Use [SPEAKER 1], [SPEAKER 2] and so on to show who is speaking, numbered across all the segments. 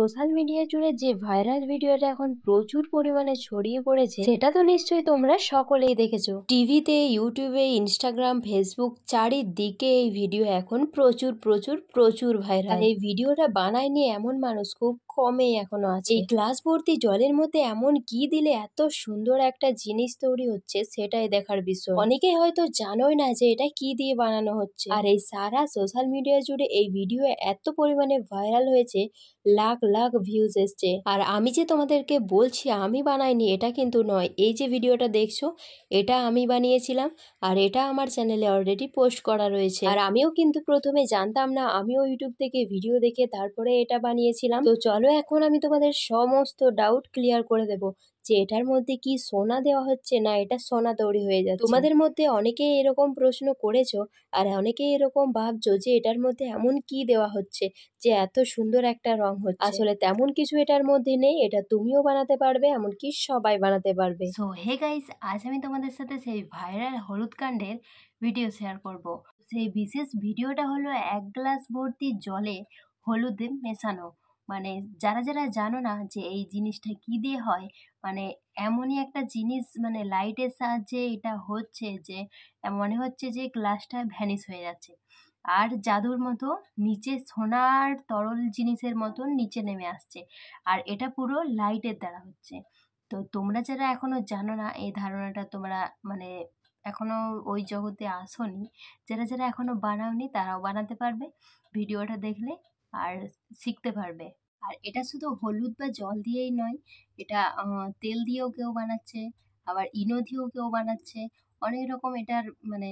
[SPEAKER 1] Social media জুড়ে যে viral ভিডিওটা এখন প্রচুর পরিমাণে ছড়িয়ে পড়েছে সেটা তো নিশ্চয়ই তোমরা সকলেই দেখেছো। টিভিতে, ইউটিউবে, ইনস্টাগ্রাম, ফেসবুক চারিদিকে এই ভিডিও এখন প্রচুর প্রচুর প্রচুর ভাইরাল। আর এই ভিডিওটা বানায়নি এমন মানুষ খুব কমই এখনো আছে। এই গ্লাস ভর্তি জলের মধ্যে এমন কি দিলে এত সুন্দর একটা জিনিস তৈরি হচ্ছে সেটাই দেখার বিষয়। অনেকেই হয়তো জানোই না যে এটা কি দিয়ে বানানো হচ্ছে। আর এই সারা সোশ্যাল মিডিয়া জুড়ে এই ভিডিও এত পরিমাণে ভাইরাল হয়েছে, লাখ লাখ ভিউজ এসছে। আর আমি যে তোমাদেরকে বলছি আমি বানাইনি এটা কিন্তু নয়। এই যে ভিডিওটা দেখছো এটা আমি বানিয়েছিলাম আর এটা আমার চ্যানেলে অলরেডি পোস্ট করা রয়েছে। আর আমিও কিন্তু প্রথমে জানতাম না, আমিও ইউটিউব থেকে ভিডিও দেখে তারপরে এটা বানিয়েছিলাম। তো চলো এখন আমি তোমাদের সমস্ত ডাউট ক্লিয়ার করে দেব যে এটার মধ্যে কি সোনা দেওয়া হচ্ছে না এটা সোনা তৈরি হয়ে যাচ্ছে। তোমাদের মধ্যে অনেকেই এরকম প্রশ্ন করেছো আর অনেকেই এরকম ভাবছো যে এটার মধ্যে এমন কি দেওয়া হচ্ছে যে এত সুন্দর একটা রং হচ্ছে। আসলে তেমন কিছু এটার মধ্যে নেই, এটা তুমিও বানাতে পারবে, এমনকি সবাই বানাতে পারবে।
[SPEAKER 2] সো হে গাইস, আজ আমি তোমাদের সাথে সেই ভাইরাল হলুদ কাণ্ডের ভিডিও শেয়ার করব। সেই বিশেষ ভিডিওটা হলো 1 গ্লাস ভর্তি জলে হলুদ মেশানো। মানে যারা যারা জানো না যে এই জিনিসটা কি দিয়ে হয়, মানে এমনই একটা জিনিস, মানে লাইটের সাহায্যে এটা হচ্ছে যে মনে হচ্ছে যে গ্লাসটা ভ্যানিশ হয়ে যাচ্ছে আর জাদুর মতো নিচে সোনার তরল জিনিসের মতন নিচে নেমে আসছে। আর এটা পুরো লাইটের দ্বারা হচ্ছে। তো তোমরা যারা এখনো জানো না এই ধারণাটা, তোমরা মানে এখনো ওই জগতে আসোনি, যারা যারা এখনো বানাওনি তারাও বানাতে পারবে ভিডিওটা দেখলে আর শিখতে পারবে। আর এটা শুধু হলুদ বা জল দিয়েই নয়, এটা তেল দিয়েও কেউ বানাচ্ছে, আবার ইনো দিয়েও কেউ বানাচ্ছে। অনেক রকম এটার মানে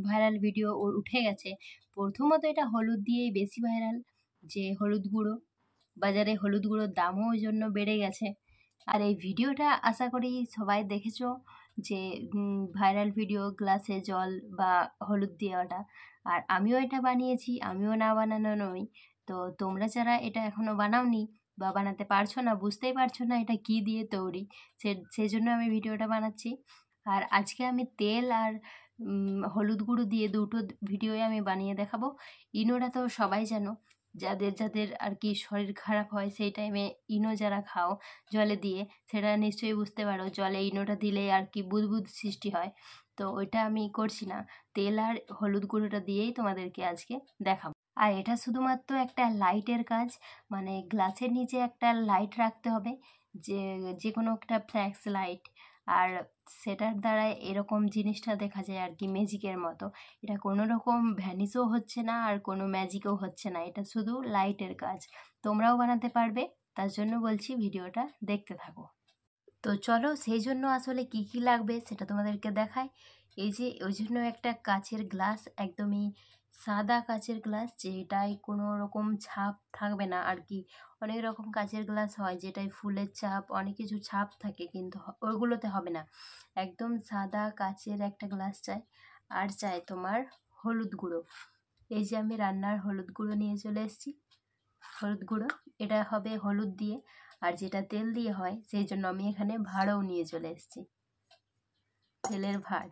[SPEAKER 2] ভাইরাল ভিডিও উঠে গেছে। প্রথমত এটা হলুদ দিয়েই বেশি ভাইরাল, যে হলুদ গুঁড়ো, বাজারে হলুদ গুঁড়োর দামও ওই জন্য বেড়ে গেছে। আর এই ভিডিওটা আশা করি সবাই দেখেছো, যে ভাইরাল ভিডিও গ্লাসে জল বা হলুদ দেওয়াটা। আর আমিও এটা বানিয়েছি, আমিও না বানানো নই। তো তোমরা যারা এটা এখনো বানাওনি বা বানাতে পারছো না, বুঝতেই পারছো না এটা কি দিয়ে তৈরি, সেজন্য আমি ভিডিওটা বানাচ্ছি। আর আজকে আমি তেল আর হলুদ গুঁড়ো দিয়ে দুটো ভিডিওই আমি বানিয়ে দেখাবো। ইনোটা তো সবাই জানো, যাদের যাদের আর কি শরীর খারাপ হয় সেই টাইমে ইনো যারা খাও জলে দিয়ে, সেটা নিশ্চয়ই বুঝতে পারো জলে ইনোটা দিলে আর কি বুদবুদ সৃষ্টি হয়। তো ওইটা আমি করছি না, তেল আর হলুদ গুঁড়োটা দিয়েই তোমাদেরকে আজকে দেখাবো। আর এটা শুধুমাত্র একটা লাইটের কাজ, মানে গ্লাসের নিচে একটা লাইট রাখতে হবে, যে যে কোনো একটা ফ্ল্যাক্স লাইট। আর সেটার দ্বারা এরকম জিনিসটা দেখা যায় আর কি ম্যাজিকের মতো। এটা কোনো রকম ভ্যানিশও হচ্ছে না আর কোনো ম্যাজিকও হচ্ছে না, এটা শুধু লাইটের কাজ। তোমরাও বানাতে পারবে, তার জন্য বলছি ভিডিওটা দেখতে থাকো। তো চলো সেই জন্য আসলে কি কি লাগবে সেটা তোমাদেরকে দেখাই। এই যে ওই জন্য একটা কাচের গ্লাস, একদমই সাদা কাচের গ্লাস, যেটাই কোনো রকম ছাপ থাকবে না আর কি। অনেক রকম কাচের গ্লাস হয় যেটাই ফুলের ছাপ, অনেক কিছু ছাপ থাকে, কিন্তু ওইগুলোতে হবে না। একদম সাদা কাচের একটা গ্লাস চাই। আর চাই তোমার হলুদ গুঁড়ো। এই যে আমি রান্নার হলুদ গুঁড়ো নিয়ে চলে এসেছি। হলুদ গুঁড়ো এটা হবে হলুদ দিয়ে, আর যেটা তেল দিয়ে হয় সেই জন্য আমি এখানে ভাঁড়ও নিয়ে চলে এসেছি, তেলের ভাঁড়।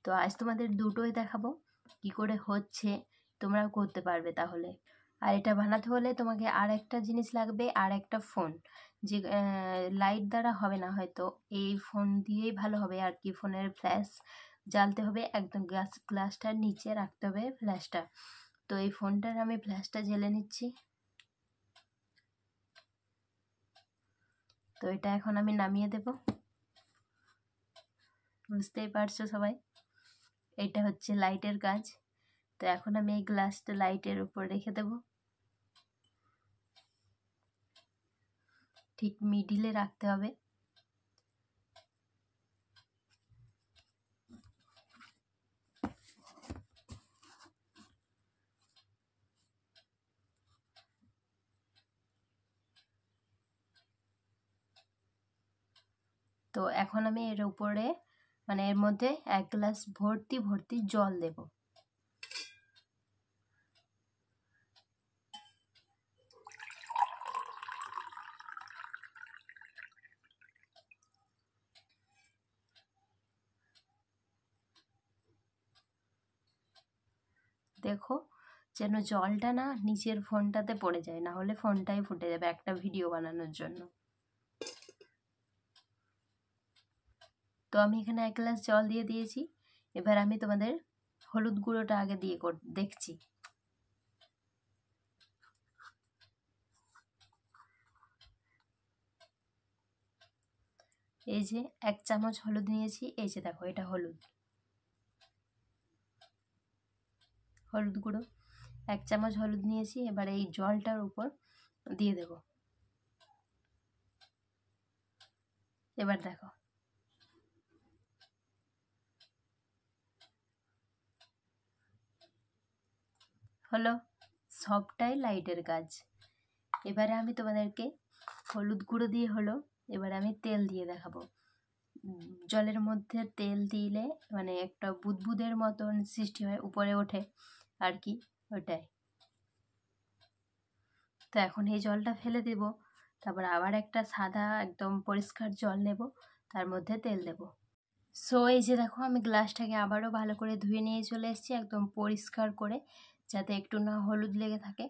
[SPEAKER 2] তো আজ তোমাদের দুটোই দেখাবো কি করে হচ্ছে, তোমরাও করতে পারবে তাহলে। আর এটা বানাতে হলে তোমাকে আর একটা জিনিস লাগবে, আর একটা ফোন, যে লাইট দ্বারা হবে না হয়তো, এই ফোন দিয়েই ভালো হবে আর কি। ফোনের ফ্ল্যাশ জ্বালতে হবে, একদম গ্লাসটার নিচে রাখতে হবে ফ্ল্যাশটা। তো এই ফোনটার আমি ফ্ল্যাশটা জ্বেলে নিচ্ছি। তো এটা এখন আমি নামিয়ে দেব। বুঝতেই পারছো সবাই, এটা হচ্ছে লাইটের কাজ। তো এখন আমি এই গ্লাসটা লাইটের উপর রেখে দেব, ঠিক মিডিলে রাখতে হবে। তো এখন আমি এর উপরে, মানে এর মধ্যে 1 গ্লাস ভর্তি ভর্তি জল দেব। দেখো যেন জলটা না নিচের ফোনটাতে পড়ে যায়, না হলে ফোনটাই ফুটে যাবে একটা ভিডিও বানানোর জন্য। তো আমি এখানে 1 গ্লাস জল দিয়ে দিয়েছি। এবার আমি তোমাদের হলুদ গুঁড়োটা আগে দিয়ে দেখছি। এই যে 1 চামচ হলুদ নিয়েছি, এই যে দেখো এটা হলুদ গুঁড়ো 1 চামচ হলুদ নিয়েছি। এবার এই জলটার উপর দিয়ে দেব। এবার দেখো হলো, সবটাই লাইটের কাজ। এবারে আমি তোমাদেরকে হলুদ গুঁড়ো দিয়ে হলো, এবার আমি তেল দিয়ে দেখাবো। জলের মধ্যে তেল দিলে মানে একটা বুদবুদের মতন সৃষ্টি হয়, উপরে ওঠে আর কি, ওটাই। তো এখন এই জলটা ফেলে দেব, তারপর আবার একটা সাদা একদম পরিষ্কার জল নেব, তার মধ্যে তেল দেব। সো এই যে দেখো আমি গ্লাসটাকে আবারও ভালো করে ধুয়ে নিয়ে চলে এসেছি, একদম পরিষ্কার করে, যাতে একটু না হলুদ লেগে থাকে।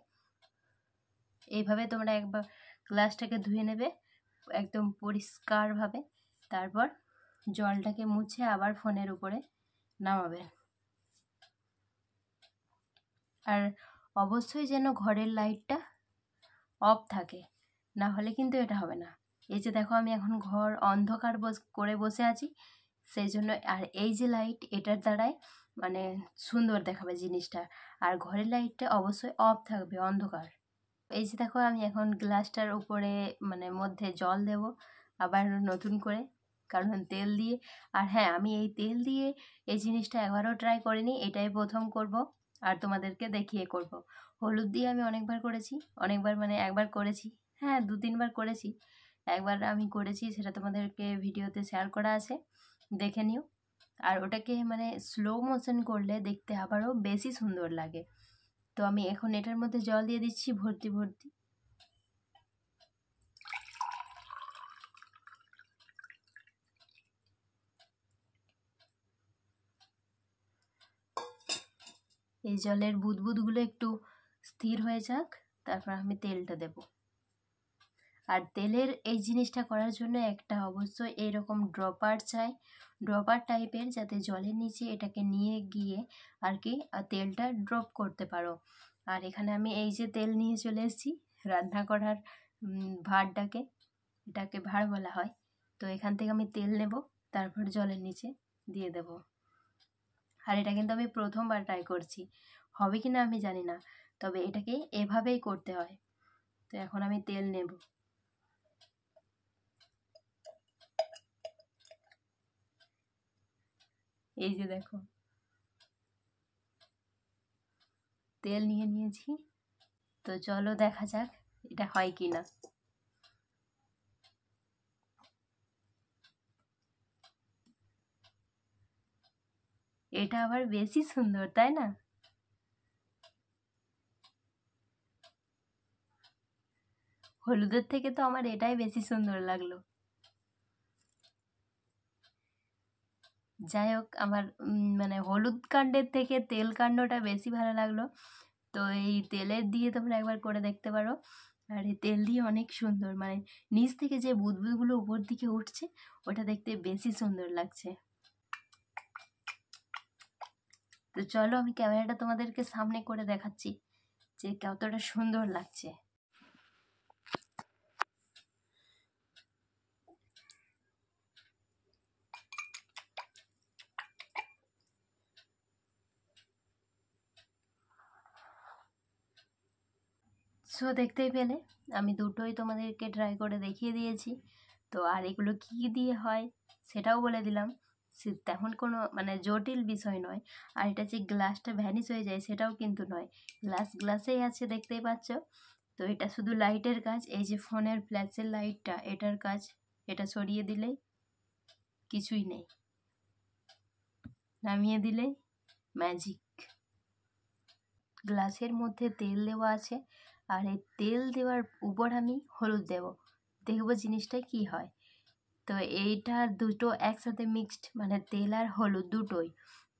[SPEAKER 2] এইভাবে তোমরা একবার গ্লাসটাকে ধুয়ে নেবে একদম পরিষ্কারভাবে, তারপর জলটাকে মুছে আবার ফোনের উপরে নামাবে। আর অবশ্যই যেন ঘরের লাইটটা অফ থাকে, না হলে কিন্তু এটা হবে না। এই যে দেখো আমি এখন ঘর অন্ধকার করে বসে আছি, সেই জন্য। আর এই যে লাইট, এটার দ্বারাই মানে সুন্দর দেখাবে জিনিসটা, আর ঘরের লাইটটা অবশ্যই অফ থাকবে, অন্ধকার। এই যে দেখো আমি এখন গ্লাসটার উপরে মানে মধ্যে জল দেব আবার নতুন করে, কারণ তেল দিয়ে। আর হ্যাঁ, আমি এই তেল দিয়ে এই জিনিসটা একবারও ট্রাই করিনি, এটাই প্রথম করব, আর তোমাদেরকে দেখিয়ে করব। হলুদ দিয়ে আমি অনেকবার করেছি, অনেকবার মানে একবার করেছি, হ্যাঁ 2-3 বার করেছি। একবার আমি করেছি, সেটা তোমাদেরকে ভিডিওতে শেয়ার করা আছে, দেখে নিও। আর ওটাকে মানে স্লো মোশন করলে দেখতে আবারও বেশি সুন্দর লাগে। তো আমি এখন এটার মধ্যে জল দিয়ে দিচ্ছি ভর্তি ভর্তি। এই জলের বুদবুদগুলো একটু স্থির হয়ে যাক, তারপর আমি তেলটা দেব। আর তেলের এই জিনিসটা করার জন্য একটা অবশ্যই এইরকম ড্রপার চাই, ড্রপার টাইপের, যাতে জলের নিচে এটাকে নিয়ে গিয়ে আর কি তেলটা ড্রপ করতে পারো। আর এখানে আমি এই যে তেল নিয়ে চলে এসেছি রান্না করার ভাঁড়টাকে, এটাকে ভাঁড় বলা হয়। তো এখান থেকে আমি তেল নেব, তারপর জলের নিচে দিয়ে দেব। আর এটা কিন্তু আমি প্রথমবার ট্রাই করছি, হবে কি না আমি জানি না, তবে এটাকে এভাবেই করতে হয়। তো এখন আমি তেল নেব। এই যে দেখো তেল নিয়ে নিয়েছি, তো চলো দেখা যাক এটা হয় কি না। এটা আবার বেশি সুন্দর, তাই না? হলুদের থেকে তো আমার এটাই বেশি সুন্দর লাগলো। যাই হোক, আমার মানে হলুদ কাণ্ডের থেকে তেল কাণ্ডটা বেশি ভালো লাগলো। তো এই তেলের দিয়ে তোমরা একবার করে দেখতে পারো। আর এই তেল দিয়ে অনেক সুন্দর, মানে নিচ থেকে যে বুদবুদগুলো উপর দিকে উঠছে, ওটা দেখতে বেশি সুন্দর লাগছে। তো চলো আমি ক্যামেরাটা তোমাদেরকে সামনে করে দেখাচ্ছি যে কতটা সুন্দর লাগছে। সো দেখতেই পেলে আমি দুটোই তোমাদেরকে ট্রাই করে দেখিয়ে দিয়েছি। তো আর এগুলো কী দিয়ে হয় সেটাও বলে দিলাম, সে তেমন কোনো মানে জটিল বিষয় নয়। আর এটা যে গ্লাসটা ভ্যানিশ হয়ে যায় সেটাও কিন্তু নয়, গ্লাসেই আছে, দেখতেই পাচ্ছ। তো এটা শুধু লাইটের কাজ, এই যে ফোনের ফ্ল্যাশের লাইটটা, এটার কাজ। এটা সরিয়ে দিলেই কিছুই নেই, নামিয়ে দিলেই ম্যাজিক। গ্লাসের মধ্যে তেল দেওয়া আছে, আর এই তেল দেওয়ার উপর আমি হলুদ দেব, দেখব জিনিসটা কি হয়। তো এইটা দুটো একসাথে মিক্সড, মানে তেল আর হলুদ দুটোই।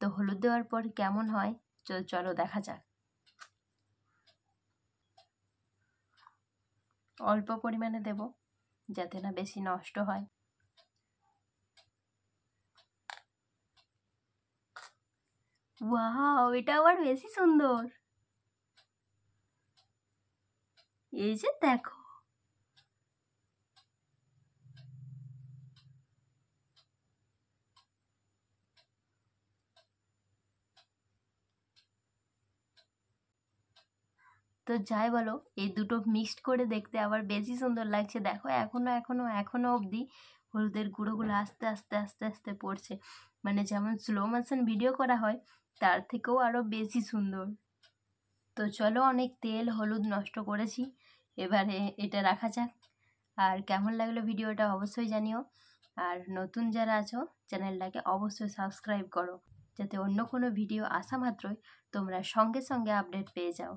[SPEAKER 2] তো হলুদ দেওয়ার পর কেমন হয় চলো দেখা যাক। অল্প পরিমাণে দেব যাতে না বেশি নষ্ট হয়। ওয়াও, এটা আবার বেশি সুন্দর। এই যে দেখো, তো যাই বলো, এই দুটো মিক্সড করে দেখতে আবার বেশি সুন্দর লাগছে। দেখো এখনো অবধি হলুদের গুঁড়োগুলো আস্তে আস্তে আস্তে আস্তে পড়ছে, মানে যেমন স্লো মোশন ভিডিও করা হয় তার থেকেও আরও বেশি সুন্দর। তো চলো, অনেক তেল হলুদ নষ্ট করেছি, এবারে এটা রাখা যাক। আর কেমন লাগলো ভিডিওটা অবশ্যই জানিও। আর নতুন যারা আছো চ্যানেলটাকে অবশ্যই সাবস্ক্রাইব করো, যাতে অন্য কোনো ভিডিও আসা মাত্রই তোমরা সঙ্গে সঙ্গে আপডেট পেয়ে যাও।